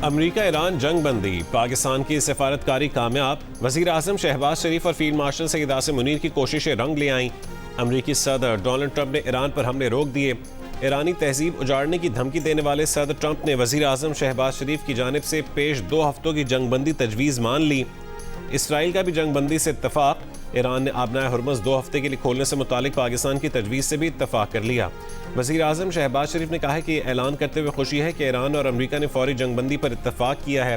امریکہ ایران جنگ بندی، پاکستان کی سفارتکاری کامیاب، وزیر اعظم شہباز شریف اور فیلڈ مارشل سید عاصم منیر کی کوششیں رنگ لے آئیں، امریکی صدر ڈونلڈ ٹرمپ نے ایران پر حملے روک دیے، ایرانی تہذیب اجاڑنے کی دھمکی دینے والے صدر ٹرمپ نے وزیر اعظم شہباز شریف کی جانب سے پیش 2 ہفتوں کی جنگ بندی تجویز مان لی، اسرائیل کا بھی جنگ بندی سے اتفاق، ایران نے آبنائے ہرمز 2 ہفتے کے لیے کھولنے سے متعلق پاکستان کی تجویز سے بھی اتفاق کر لیا۔ وزیر اعظم شہباز شریف نے کہا کہ یہ اعلان کرتے ہوئے خوشی ہے کہ ایران اور امریکہ نے فوری جنگ بندی پر اتفاق کیا ہے،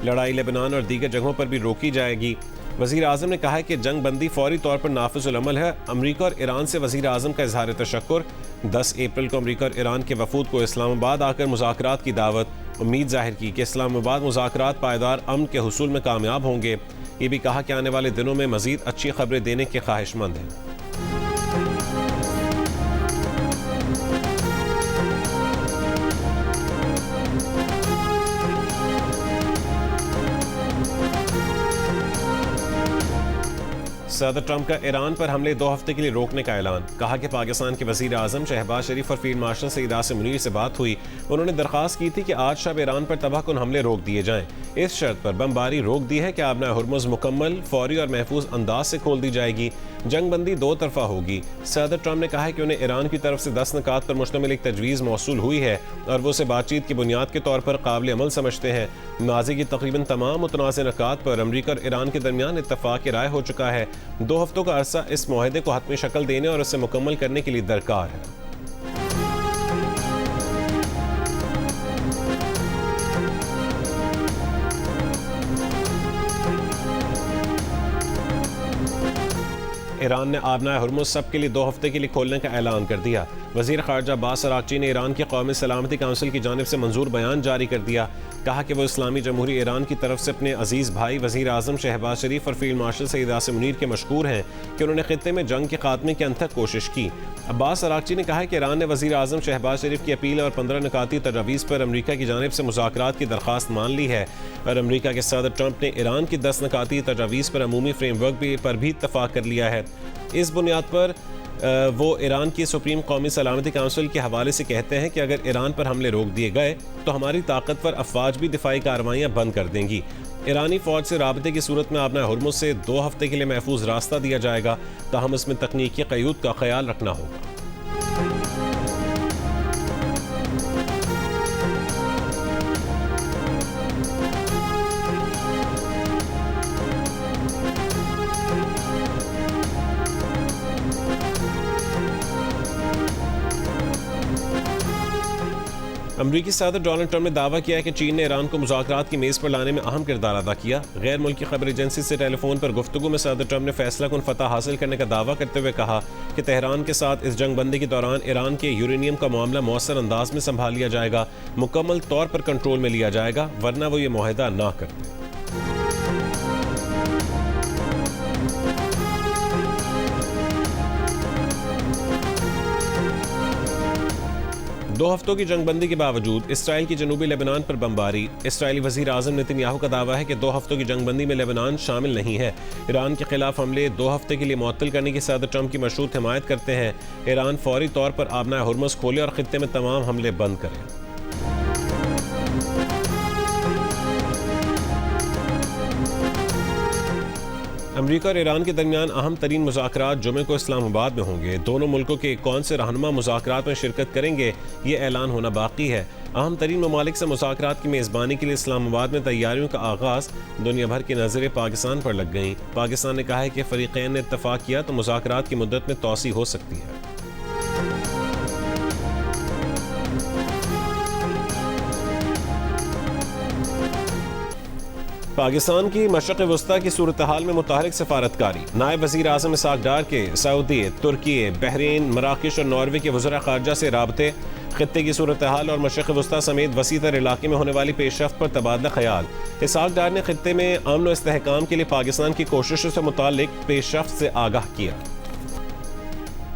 لڑائی لبنان اور دیگر جگہوں پر بھی روکی جائے گی۔ وزیر اعظم نے کہا کہ جنگ بندی فوری طور پر نافذ العمل ہے۔ امریکہ اور ایران سے وزیر اعظم کا اظہار تشکر۔ 10 اپریل کو امریکہ اور ایران کے وفود کو اسلام آباد آ کر مذاکرات کی دعوت، امید ظاہر کی کہ اسلام آباد مذاکرات پائیدار امن کے حصول میں کامیاب ہوں گے۔ یہ بھی کہا کہ آنے والے دنوں میں مزید اچھی خبریں دینے کے خواہش مند ہیں۔ صدر ٹرمپ کا ایران پر حملے 2 ہفتے کے لیے روکنے کا اعلان، کہا کہ پاکستان کے وزیر اعظم شہباز شریف اور فیلڈ مارشل سید عاصم منیر سے بات ہوئی، انہوں نے درخواست کی تھی کہ آج شب ایران پر تباہ کن حملے روک دیے جائیں، اس شرط پر بمباری روک دی ہے کہ آبنائے ہرمز مکمل، فوری اور محفوظ انداز سے کھول دی جائے گی، جنگ بندی 2 طرفہ ہوگی۔ صدر ٹرمپ نے کہا کہ انہیں ایران کی طرف سے 10 نکات پر مشتمل ایک تجویز موصول ہوئی ہے اور وہ اسے بات چیت کی بنیاد کے طور پر قابل عمل سمجھتے ہیں۔ ماضی کی تقریباً تمام متنازع نکات پر امریکہ اور ایران کے درمیان اتفاق رائے ہو چکا ہے، 2 ہفتوں کا عرصہ اس معاہدے کو حتمی شکل دینے اور اسے مکمل کرنے کے لیے درکار ہے۔ ایران نے آبنائے ہرمز سب کے لیے 2 ہفتے کے لیے کھولنے کا اعلان کر دیا۔ وزیر خارجہ عباس اراغچی نے ایران کی قومی سلامتی کونسل کی جانب سے منظور بیان جاری کر دیا، کہا کہ وہ اسلامی جمہوری ایران کی طرف سے اپنے عزیز بھائی وزیر اعظم شہباز شریف اور فیلڈ مارشل سید عاصم منیر کے مشکور ہیں کہ انہوں نے خطے میں جنگ کے خاتمے کی انتھک کوشش کی۔ عباس اراغچی نے کہا کہ ایران نے وزیر اعظم شہباز شریف کی اپیل اور 15 نکاتی تجاویز پر امریکہ کی جانب سے مذاکرات کی درخواست مان لی ہے، اور امریکہ کے صدر ٹرمپ نے ایران کی 10 نکاتی تجاویز پر عمومی فریم ورک پر بھی اتفاق کر لیا ہے۔ اس بنیاد پر وہ ایران کی سپریم قومی سلامتی کونسل کے حوالے سے کہتے ہیں کہ اگر ایران پر حملے روک دیے گئے تو ہماری طاقتور افواج بھی دفاعی کارروائیاں بند کر دیں گی۔ ایرانی فوج سے رابطے کی صورت میں آبنائے ہرمز سے 2 ہفتے کے لیے محفوظ راستہ دیا جائے گا، تاہم اس میں تکنیکی قیود کا خیال رکھنا ہوگا۔ امریکی صدر ڈونلڈ ٹرمپ نے دعویٰ کیا ہے کہ چین نے ایران کو مذاکرات کی میز پر لانے میں اہم کردار ادا کیا۔ غیر ملکی خبر ایجنسی سے ٹیلی فون پر گفتگو میں صدر ٹرمپ نے فیصلہ کن فتح حاصل کرنے کا دعویٰ کرتے ہوئے کہا کہ تہران کے ساتھ اس جنگ بندی کے دوران ایران کے یورینیم کا معاملہ مؤثر انداز میں سنبھال لیا جائے گا، مکمل طور پر کنٹرول میں لیا جائے گا، ورنہ وہ یہ معاہدہ نہ کرتے۔ دو ہفتوں کی جنگ بندی کے باوجود اسرائیل کی جنوبی لبنان پر بمباری، اسرائیلی وزیر اعظم نیتن یاہو کا دعویٰ ہے کہ 2 ہفتوں کی جنگ بندی میں لبنان شامل نہیں ہے۔ ایران کے خلاف حملے 2 ہفتے کے لیے معطل کرنے کی صدر ٹرمپ کی مشروط حمایت کرتے ہیں۔ ایران فوری طور پر آبنائے ہرمز کھولے اور خطے میں تمام حملے بند کرے۔ امریکہ اور ایران کے درمیان اہم ترین مذاکرات جمعے کو اسلام آباد میں ہوں گے۔ دونوں ملکوں کے کون سے رہنما مذاکرات میں شرکت کریں گے، یہ اعلان ہونا باقی ہے۔ اہم ترین ممالک سے مذاکرات کی میزبانی کے لیے اسلام آباد میں تیاریوں کا آغاز، دنیا بھر کی نظریں پاکستان پر لگ گئیں۔ پاکستان نے کہا ہے کہ فریقین نے اتفاق کیا تو مذاکرات کی مدت میں توسیع ہو سکتی ہے۔ پاکستان کی مشرق وسطی کی صورتحال میں متحرک سفارتکاری، نائب وزیر اعظم اسحاق ڈار کے سعودی، ترکی، بحرین، مراکش اور ناروے کے وزراء خارجہ سے رابطے، خطے کی صورتحال اور مشرق وسطی سمیت وسیع تر علاقے میں ہونے والی پیش رفت پر تبادلہ خیال۔ اسحاق ڈار نے خطے میں امن و استحکام کے لیے پاکستان کی کوششوں سے متعلق پیش رفت سے آگاہ کیا۔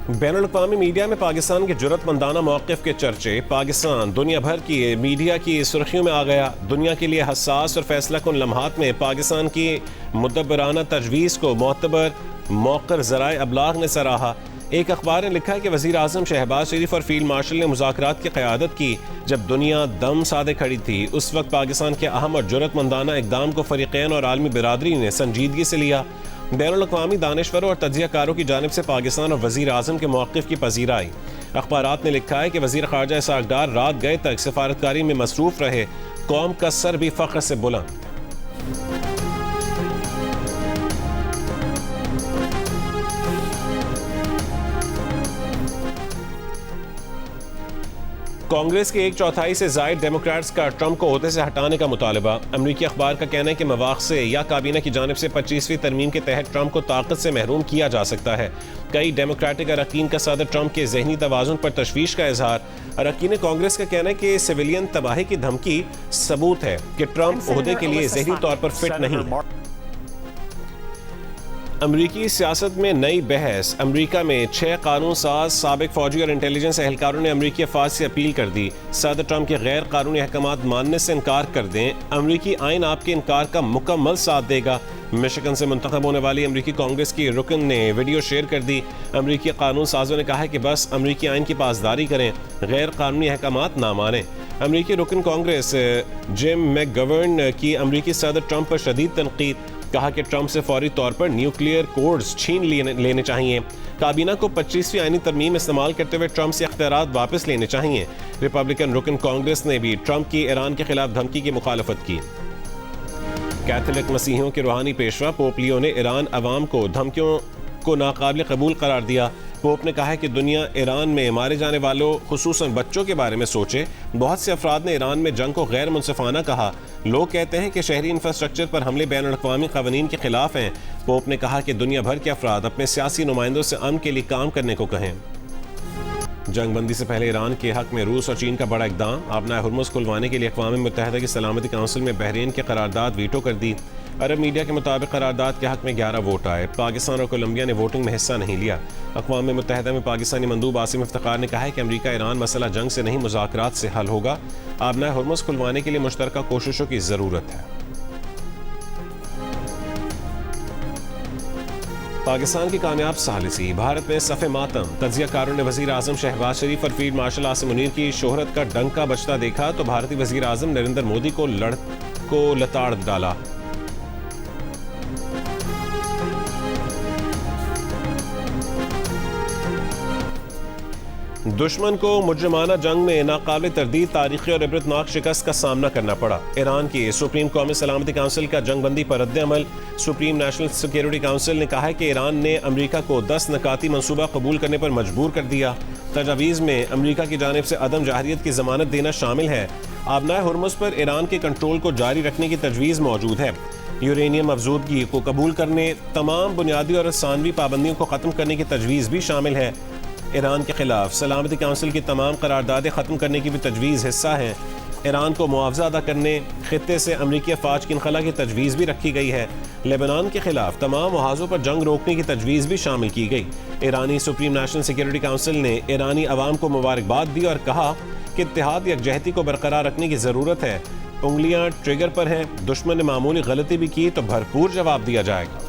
بین الاقوامی میڈیا میں پاکستان کے جرأت مندانہ موقف کے چرچے، پاکستان دنیا بھر کی میڈیا کی سرخیوں میں آ گیا۔ دنیا کے لیے حساس اور فیصلہ کن لمحات میں پاکستان کی مدبرانہ تجویز کو معتبر موقر ذرائع ابلاغ نے سراہا۔ ایک اخبار نے لکھا ہے کہ وزیر اعظم شہباز شریف اور فیلڈ مارشل نے مذاکرات کی قیادت کی جب دنیا دم سادے کھڑی تھی. اس وقت پاکستان کے اہم اور جرأت مندانہ اقدام کو فریقین اور عالمی برادری نے سنجیدگی سے لیا. بین الاقوامی دانشوروں اور تجزیہ کاروں کی جانب سے پاکستان اور وزیر اعظم کے موقف کی پذیرائی. اخبارات نے لکھا ہے کہ وزیر خارجہ اسحاق ڈار رات گئے تک سفارتکاری میں مصروف رہے. قوم کا سر بھی فخر سے بلند. کانگریس کے 1/4 سے زائد ڈیموکریٹس کا ٹرمپ کو عہدے سے ہٹانے کا مطالبہ. امریکی اخبار کا کہنا ہے کہ مواقع سے یا کابینہ کی جانب سے 25ویں ترمیم کے تحت ٹرمپ کو طاقت سے محروم کیا جا سکتا ہے. کئی ڈیموکریٹک اراکین کا صدر ٹرمپ کے ذہنی توازن پر تشویش کا اظہار. اراکین کانگریس کا کہنا ہے کہ سویلین تباہی کی دھمکی ثبوت ہے کہ ٹرمپ عہدے کے لیے ذہنی طور پر فٹ نہیں ہے. امریکی سیاست میں نئی بحث. امریکہ میں 6 قانون ساز سابق فوجی اور انٹیلیجنس اہلکاروں نے امریکی افواج سے اپیل کر دی صدر ٹرمپ کے غیر قانونی احکامات ماننے سے انکار کر دیں. امریکی آئین آپ کے انکار کا مکمل ساتھ دے گا. مشیگن سے منتخب ہونے والی امریکی کانگریس کی رکن نے ویڈیو شیئر کر دی. امریکی قانون سازوں نے کہا ہے کہ بس امریکی آئین کی پاسداری کریں, غیر قانونی احکامات نہ مانیں. امریکی رکن کانگریس جم میک گورن کی امریکی صدر ٹرمپ پر شدید تنقید. کہا کہ ٹرمپ سے فوری طور پر نیوکلیئر کوڈز چھین لینے چاہیے. کابینہ کو 25ویں آئینی ترمیم استعمال کرتے ہوئے ٹرمپ سے اختیارات واپس لینے چاہیے. ریپبلکن رکن کانگریس نے بھی ٹرمپ کی ایران کے خلاف دھمکی کی مخالفت کی. کیتھولک مسیحیوں کے روحانی پیشوا پوپ لیو نے ایران عوام کو دھمکیوں کو ناقابل قبول قرار دیا. پوپ نے کہا ہے کہ دنیا ایران میں مارے جانے والوں خصوصاً بچوں کے بارے میں سوچے. بہت سے افراد نے ایران میں جنگ کو غیر منصفانہ کہا. لوگ کہتے ہیں کہ شہری انفراسٹرکچر پر حملے بین الاقوامی قوانین کے خلاف ہیں. پوپ نے کہا کہ دنیا بھر کے افراد اپنے سیاسی نمائندوں سے امن کے لیے کام کرنے کو کہیں. جنگ بندی سے پہلے ایران کے حق میں روس اور چین کا بڑا اقدام. آبنائے ہرمز کھلوانے کے لیے اقوام متحدہ کی سلامتی کونسل میں بحرین کی قرارداد ویٹو کر دی. عرب میڈیا کے مطابق قرارداد کے حق میں 11 ووٹ آئے. پاکستان اور کولمبیا نے ووٹنگ میں حصہ نہیں لیا. اقوام متحدہ میں پاکستانی مندوب عاصم افتخار نے کہا ہے کہ امریکہ ایران مسئلہ جنگ سے نہیں مذاکرات سے حل ہوگا. آبنائے ہرمز کھلوانے کے لیے مشترکہ کوششوں کی ضرورت ہے. پاکستان کی کامیاب ثالثی. بھارت میں صف ماتم. تجزیہ کاروں نے وزیر اعظم شہباز شریف اور فیلڈ مارشل عاصم منیر کی شہرت کا ڈنکا بجتا دیکھا تو بھارتی وزیر اعظم نریندر مودی کو لتاڑ ڈالا. دشمن کو مجرمانہ جنگ میں ناقابل تردید تاریخی اور عبرتناک شکست کا سامنا کرنا پڑا. ایران کی سپریم قومی سلامتی کونسل کا جنگ بندی پر رد عمل. سپریم نیشنل سیکیورٹی کونسل نے کہا ہے کہ ایران نے امریکہ کو 10 نکاتی منصوبہ قبول کرنے پر مجبور کر دیا. تجاویز میں امریکہ کی جانب سے عدم جارحیت کی ضمانت دینا شامل ہے. آبنائے ہرمز پر ایران کے کنٹرول کو جاری رکھنے کی تجویز موجود ہے. یورینیم افزودگی کو قبول کرنے, تمام بنیادی اور ثانوی پابندیوں کو ختم کرنے کی تجویز بھی شامل ہے. ایران کے خلاف سلامتی کونسل کی تمام قراردادیں ختم کرنے کی بھی تجویز حصہ ہیں. ایران کو معاوضہ ادا کرنے, خطے سے امریکی افواج کی انخلا کی تجویز بھی رکھی گئی ہے. لیبنان کے خلاف تمام محاذوں پر جنگ روکنے کی تجویز بھی شامل کی گئی. ایرانی سپریم نیشنل سیکیورٹی کونسل نے ایرانی عوام کو مبارکباد دی اور کہا کہ اتحاد یکجہتی کو برقرار رکھنے کی ضرورت ہے. انگلیاں ٹریگر پر ہیں. دشمن نے معمولی غلطی بھی کی تو بھرپور جواب دیا جائے گا.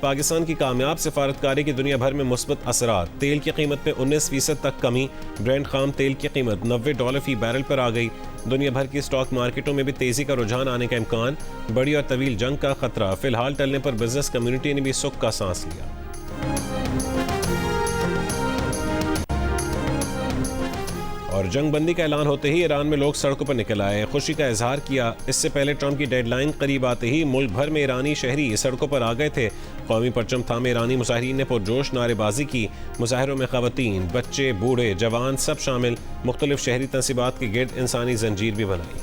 پاکستان کی کامیاب سفارتکاری کی دنیا بھر میں مثبت اثرات. تیل کی قیمت میں 19% تک کمی. برینڈ خام تیل کی قیمت $90 فی بیرل پر آ گئی. دنیا بھر کی اسٹاک مارکیٹوں میں بھی تیزی کا رجحان آنے کا امکان. بڑی اور طویل جنگ کا خطرہ فی الحال ٹلنے پر بزنس کمیونٹی نے بھی سکھ کا سانس لیا. اور جنگ بندی کا اعلان ہوتے ہی ایران میں لوگ سڑکوں پر نکل آئے, خوشی کا اظہار کیا. اس سے پہلے ٹرمپ کی ڈیڈ لائن قریب آتے ہی ملک بھر میں ایرانی شہری سڑکوں پر آ گئے تھے. قومی پرچم تھامے ایرانی مظاہرین نے پرجوش نعرے بازی کی. مظاہروں میں خواتین, بچے, بوڑھے, جوان سب شامل. مختلف شہری تنصیبات کے گرد انسانی زنجیر بھی بنائی.